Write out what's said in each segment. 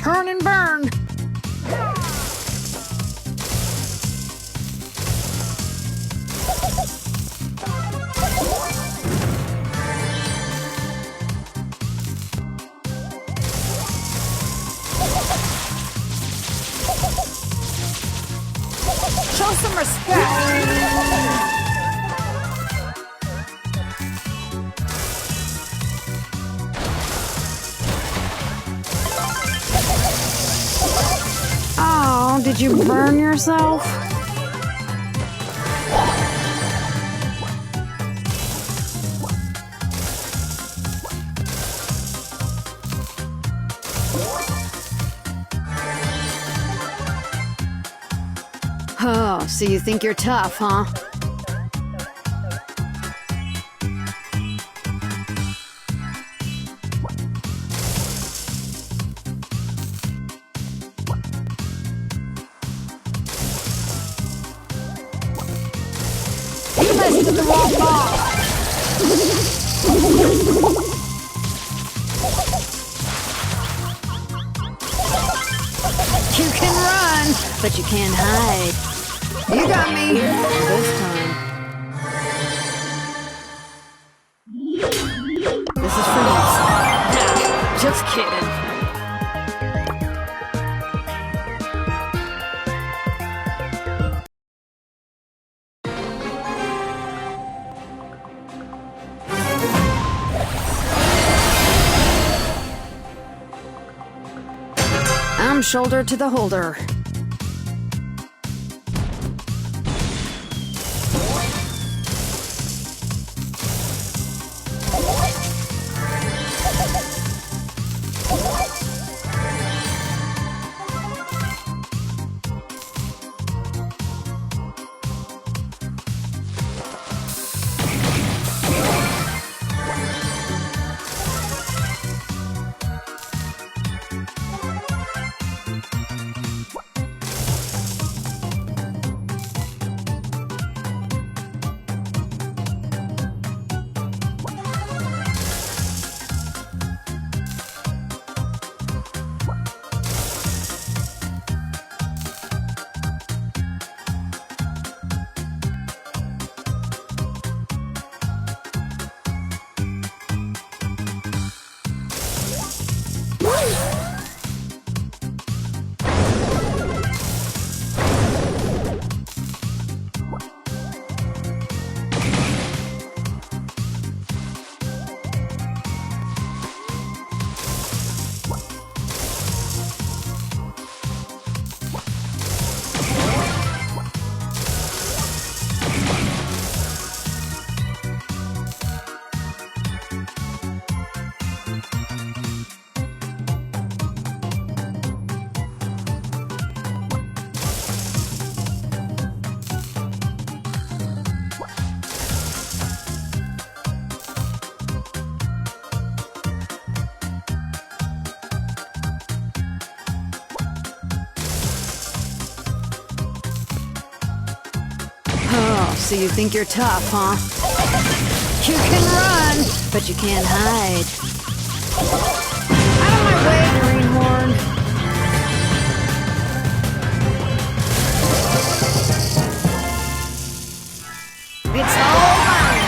Burn and burn! Show some respect! Oh, did you burn yourself? Oh, so you think you're tough, huh? You messed with the wrong ball! You can run, but you can't hide. You got me this time. This is for you. Just kidding. I'm shoulder to the holder. Oh, so you think you're tough, huh? You can run, but you can't hide. Out of my way, greenhorn. It's all mine.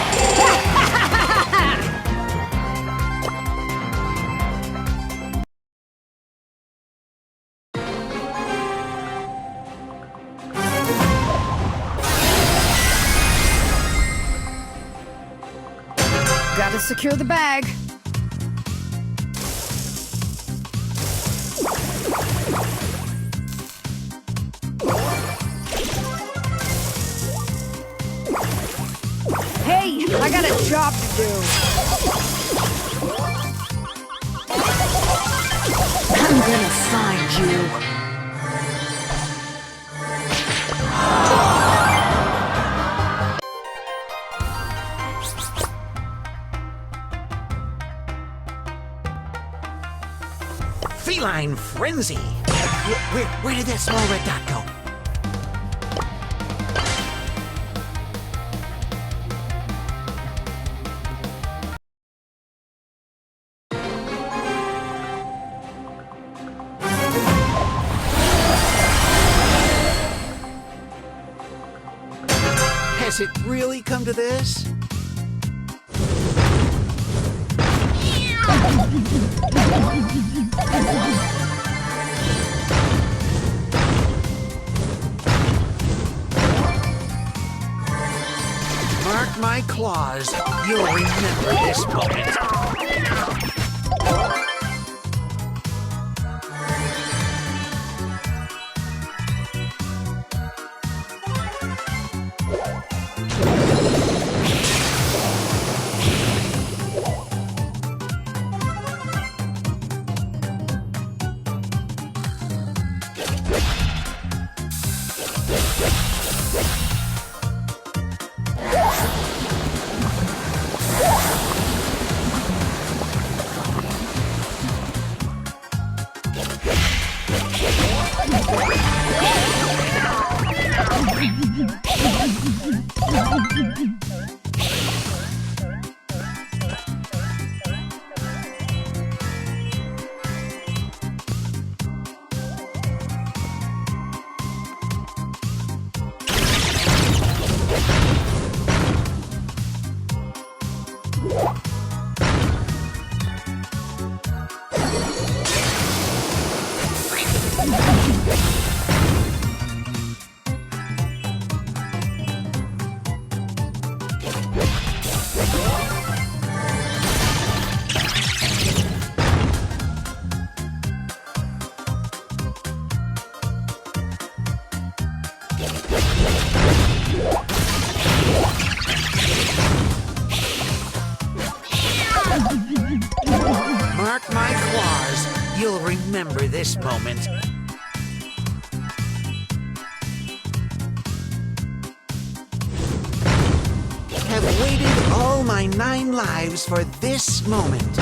Gotta secure the bag. Hey, I got a job to do. I'm gonna find you. Feline frenzy! Where did that small red dot go? Has it really come to this? Mark my claws, you'll remember this moment. Mark my claws, you'll remember this moment. Have waited all my 9 lives for this moment.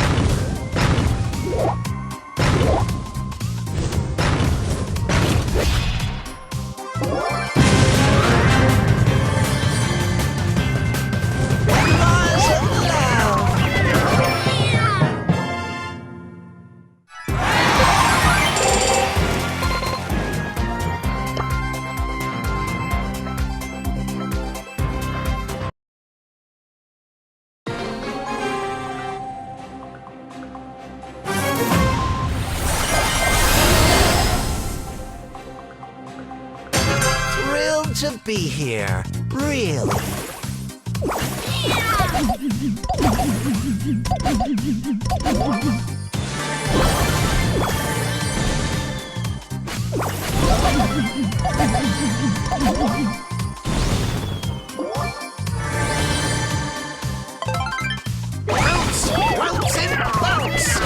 To be here, really. Bounce, bounce, and bounce.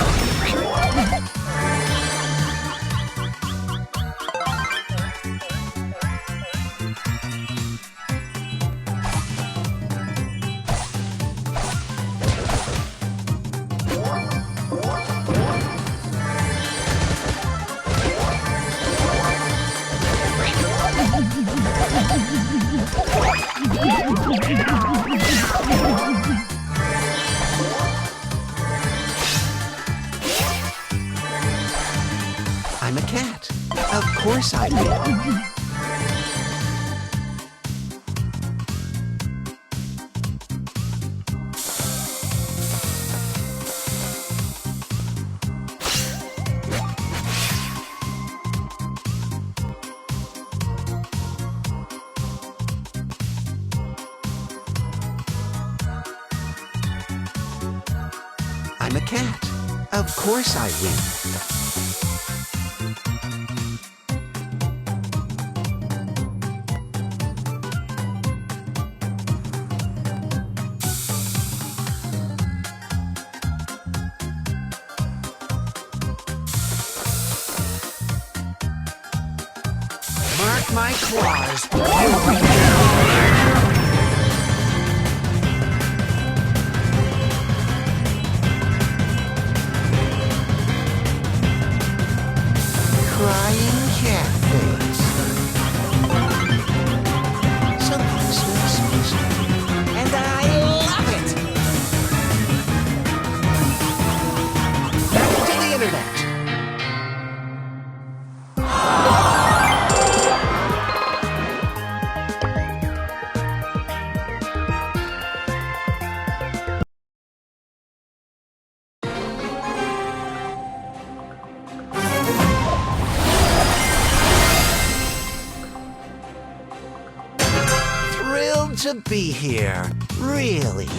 I'm a cat. Of course I will. I'm a cat. Of course I win. Mark my claws, you'll remember. Crying cat face. Something sweet, sweet, and I love it! Back to the internet. to be here, really.